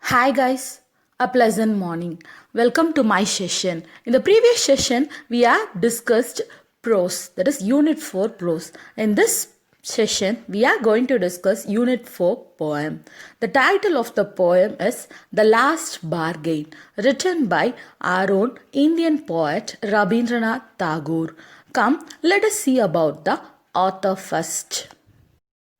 Hi guys, a pleasant morning. Welcome to my session. In the previous session, we have discussed prose, that is Unit 4 prose. In this session, we are going to discuss Unit 4 poem. The title of the poem is The Last Bargain, written by our own Indian poet Rabindranath Tagore. Come, let us see about the author first.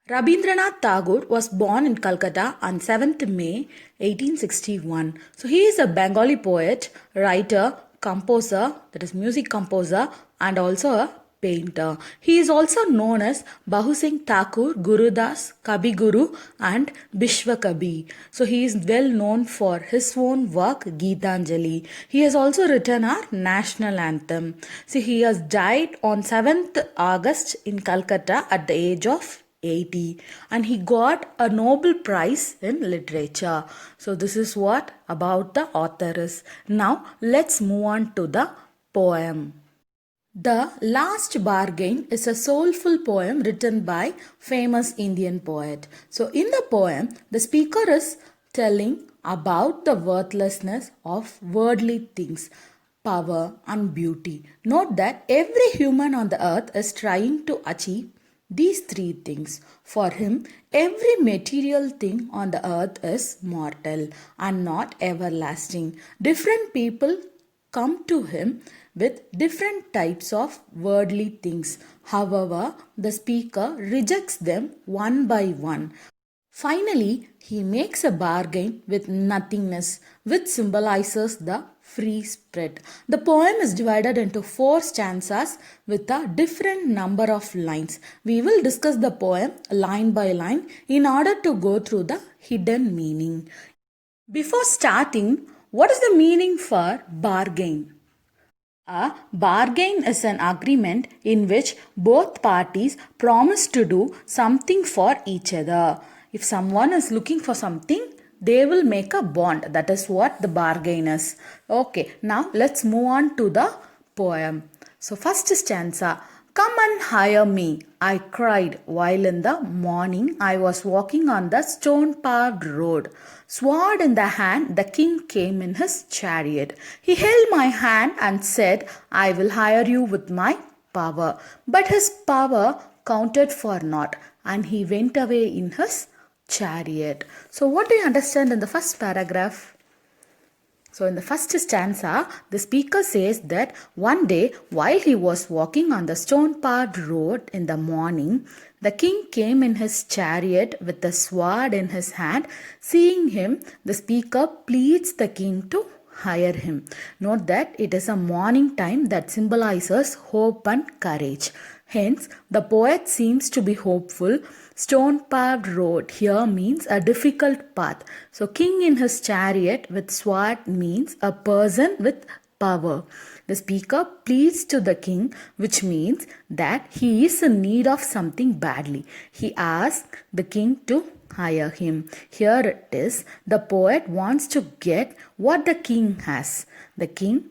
Rabindranath Tagore was born in Calcutta on 7th May 1861. So he is a Bengali poet, writer, composer, that is music composer, and also a painter. He is also known as Bahu Singh Thakur, Gurudas, Kabi Guru, and Bishwa Kabi. So he is well known for his own work Geetanjali. He has also written our national anthem. See, he has died on 7th August in Calcutta at the age of 80, and he got a Nobel Prize in literature. So this is what about the author is. Now let's move on to the poem. The Last Bargain is a soulful poem written by famous Indian poet. So in the poem, the speaker is telling about the worthlessness of worldly things, power and beauty. Note that every human on the earth is trying to achieve these three things. For him, every material thing on the earth is mortal and not everlasting. Different people come to him with different types of worldly things. However, the speaker rejects them one by one. Finally, he makes a bargain with nothingness, which symbolizes the free spirit. The poem is divided into 4 stanzas with a different number of lines. We will discuss the poem line by line in order to go through the hidden meaning. Before starting, what is the meaning for bargain? A bargain is an agreement in which both parties promise to do something for each other. If someone is looking for something, they will make a bond. That is what the bargain is. Okay, now let's move on to the poem. So, first stanza. Come and hire me, I cried while in the morning I was walking on the stone paved road. Sword in the hand, the king came in his chariot. He held my hand and said, I will hire you with my power. But his power counted for naught, and he went away in his chariot. So, what do you understand in the first paragraph? So, in the first stanza, the speaker says that one day while he was walking on the stone paved road in the morning, the king came in his chariot with a sword in his hand. Seeing him, the speaker pleads the king to hire him. Note that it is a morning time that symbolizes hope and courage. Hence, the poet seems to be hopeful. Stone paved road here means a difficult path. So, king in his chariot with sword means a person with power. The speaker pleads to the king, which means that he is in need of something badly. He asks the king to hire him. Here it is. The poet wants to get what the king has. The king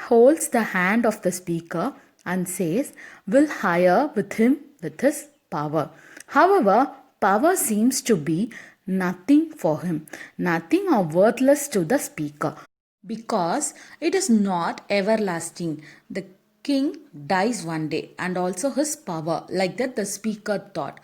holds the hand of the speaker and says, will hire with him with his power. However, power seems to be nothing for him, nothing or worthless to the speaker, because it is not everlasting. The king dies one day and also his power, like that the speaker thought.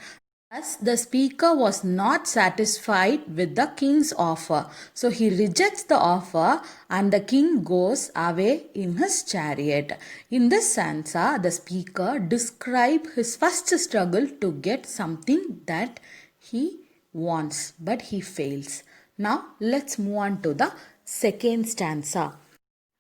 Thus, the speaker was not satisfied with the king's offer. So he rejects the offer and the king goes away in his chariot. In this stanza, the speaker describes his first struggle to get something that he wants, but he fails. Now, let's move on to the second stanza.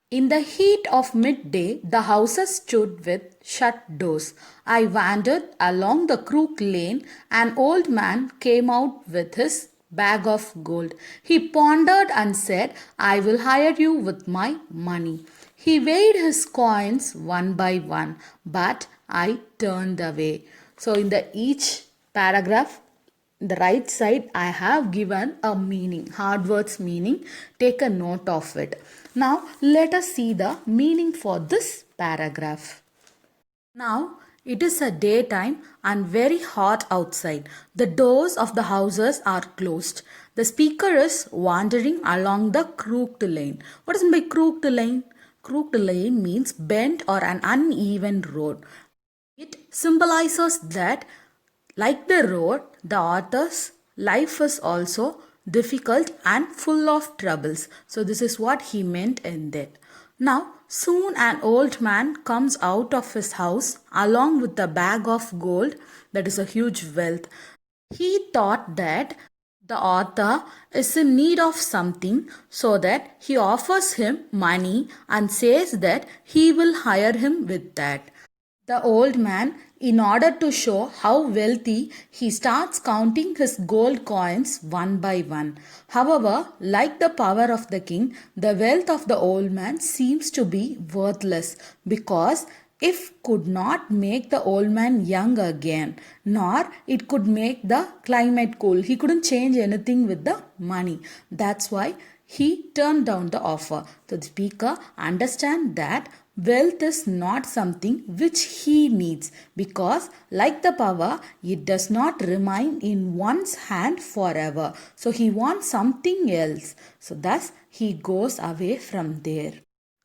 In the heat of midday, the houses stood with shut doors. I wandered along the crook lane. An old man came out with his bag of gold. He pondered and said, I will hire you with my money. He weighed his coins one by one, but I turned away. So, in the each paragraph, the right side I have given a meaning, hard words meaning. Take a note of it. Now let us see the meaning for this paragraph. Now it is a daytime and very hot outside. The doors of the houses are closed. The speaker is wandering along the crooked lane. What is meant by crooked lane? Crooked lane means bent or an uneven road. It symbolizes that, like the road, the author's life is also difficult and full of troubles. So, this is what he meant in that. Now, soon an old man comes out of his house along with a bag of gold, that is a huge wealth. He thought that the author is in need of something, so that he offers him money and says that he will hire him with that. The old man, in order to show how wealthy, he starts counting his gold coins one by one. However, like the power of the king, the wealth of the old man seems to be worthless, because if could not make the old man young again, nor it could make the climate cool. He couldn't change anything with the money. That's why he turned down the offer. So the speaker understands that wealth is not something which he needs, because like the power, it does not remain in one's hand forever. So he wants something else. So thus he goes away from there.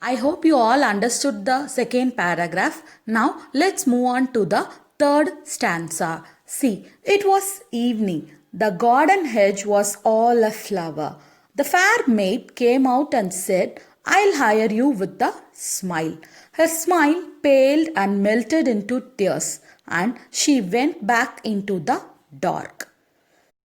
I hope you all understood the second paragraph. Now let's move on to the third stanza. See, it was evening. The garden hedge was all aflower. The fair maid came out and said, I'll hire you with a smile. Her smile paled and melted into tears, and she went back into the dark.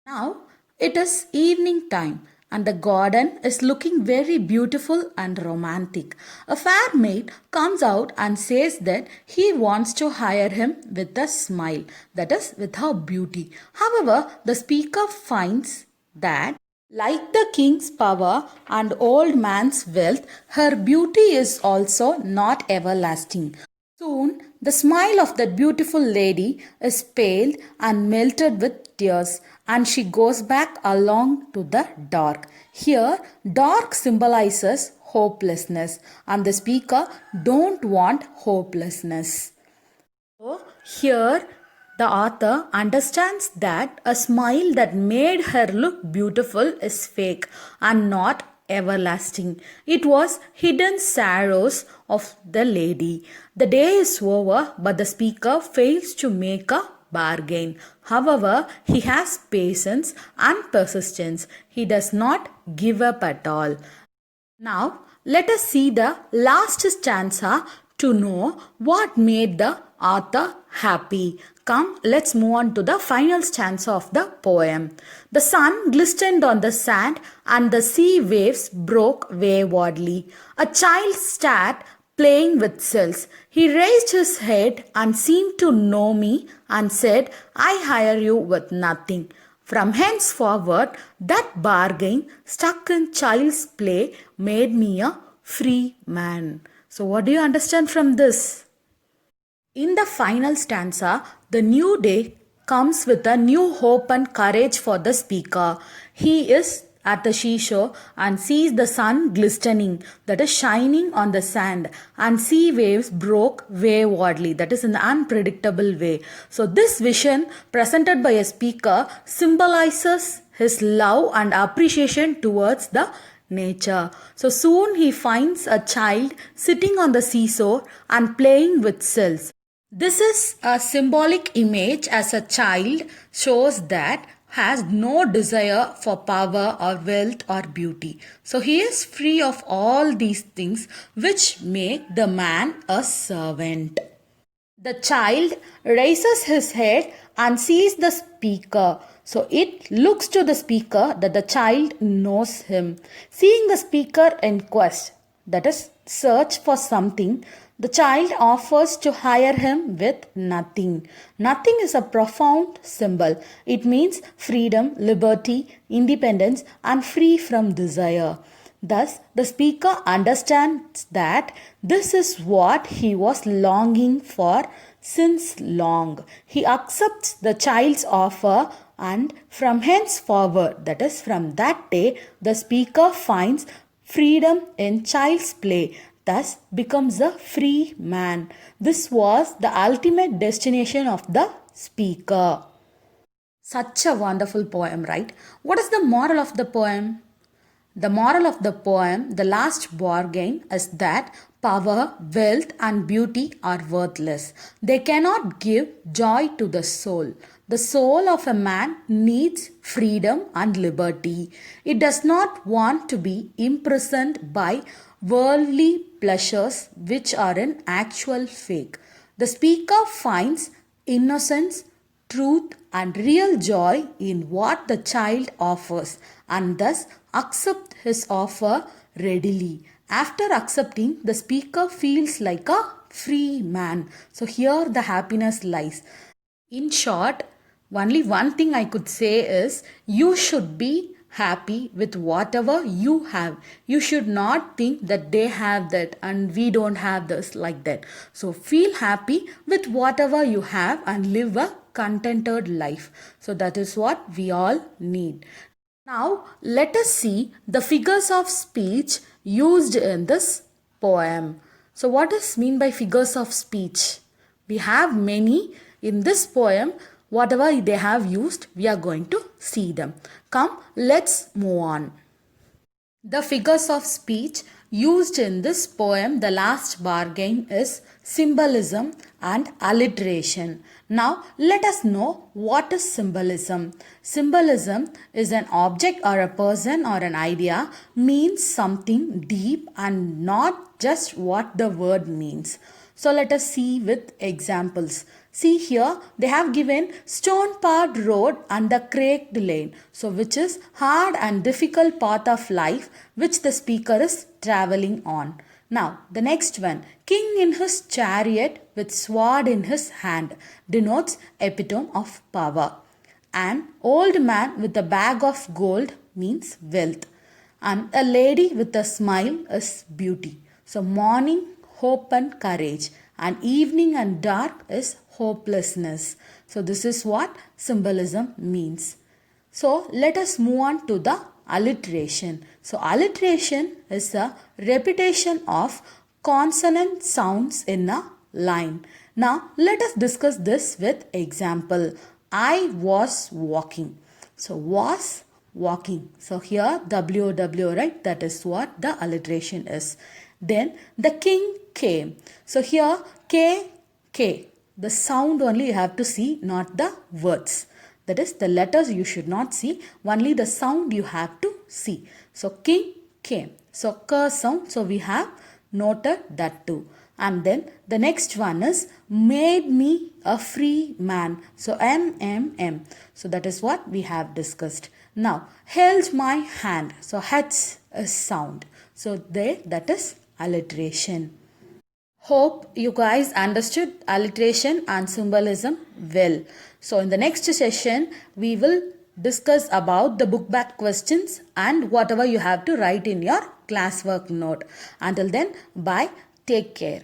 Now it is evening time, and the garden is looking very beautiful and romantic. A fair maid comes out and says that he wants to hire him with a smile, that is, with her beauty. However, the speaker finds that, like the king's power and old man's wealth, her beauty is also not everlasting. Soon, the smile of that beautiful lady is paled and melted with tears, and she goes back along to the dark. Here, dark symbolizes hopelessness, and the speaker don't want hopelessness. So, here the author understands that a smile that made her look beautiful is fake and not everlasting. It was hidden sorrows of the lady. The day is over, but the speaker fails to make a bargain. However, he has patience and persistence. He does not give up at all. Now, let us see the last stanza to know what made the author happy. Come, let's move on to the final stanza of the poem. The sun glistened on the sand and the sea waves broke waywardly. A child sat playing with cells. He raised his head and seemed to know me and said, I hire you with nothing. From henceforward, that bargain stuck in child's play made me a free man. So, what do you understand from this? In the final stanza, the new day comes with a new hope and courage for the speaker. He is at the seashore and sees the sun glistening, that is shining on the sand, and sea waves broke waywardly, that is in an unpredictable way. So this vision presented by a speaker symbolizes his love and appreciation towards the nature. So soon he finds a child sitting on the seashore and playing with cells. This is a symbolic image, as a child shows that has no desire for power or wealth or beauty. So he is free of all these things which make the man a servant. The child raises his head and sees the speaker. So it looks to the speaker that the child knows him. Seeing the speaker in quest, that is, search for something, the child offers to hire him with nothing. Nothing is a profound symbol. It means freedom, liberty, independence, and free from desire. Thus, the speaker understands that this is what he was longing for since long. He accepts the child's offer, and from henceforward, that is, from that day, the speaker finds freedom in child's play, thus becomes a free man. This was the ultimate destination of the speaker. Such a wonderful poem, right? What is the moral of the poem? The moral of the poem, the last bargain, is that power, wealth, and beauty are worthless. They cannot give joy to the soul. The soul of a man needs freedom and liberty. It does not want to be imprisoned by worldly pleasures which are an actual fake. The speaker finds innocence, truth, and real joy in what the child offers, and thus accept his offer readily. After accepting, the speaker feels like a free man. So here the happiness lies. In short, only one thing I could say is you should be happy with whatever you have. You should not think that they have that and we don't have this, like that. So feel happy with whatever you have and live a contented life. So that is what we all need. Now let us see the figures of speech used in this poem. So what is mean by figures of speech? We have many in this poem. Whatever they have used, we are going to see them. Come, let's move on. The figures of speech used in this poem, The Last Bargain, is symbolism and alliteration. Now, let us know what is symbolism. Symbolism is an object or a person or an idea means something deep and not just what the word means. So let us see with examples. See here, they have given stone-paved road and the cracked lane. So which is hard and difficult path of life which the speaker is traveling on. Now the next one, king in his chariot with sword in his hand, denotes epitome of power. An old man with a bag of gold means wealth. And a lady with a smile is beauty. So morning, hope and courage, and evening and dark is hopelessness. So this is what symbolism means. So let us move on to the alliteration. So alliteration is a repetition of consonant sounds in a line. Now let us discuss this with example. I was walking. So was walking. So here WW, right? That is what the alliteration is. Then the king came. So here K. The sound only you have to see, not the words. That is, the letters you should not see, only the sound you have to see. So king came. So K sound, so we have noted that too. And then the next one is made me a free man. So M. So that is what we have discussed. Now held my hand. So H is sound. So there, that is alliteration. Hope you guys understood alliteration and symbolism well. So in the next session, we will discuss about the book back questions and whatever you have to write in your classwork note. Until then, bye. Take care.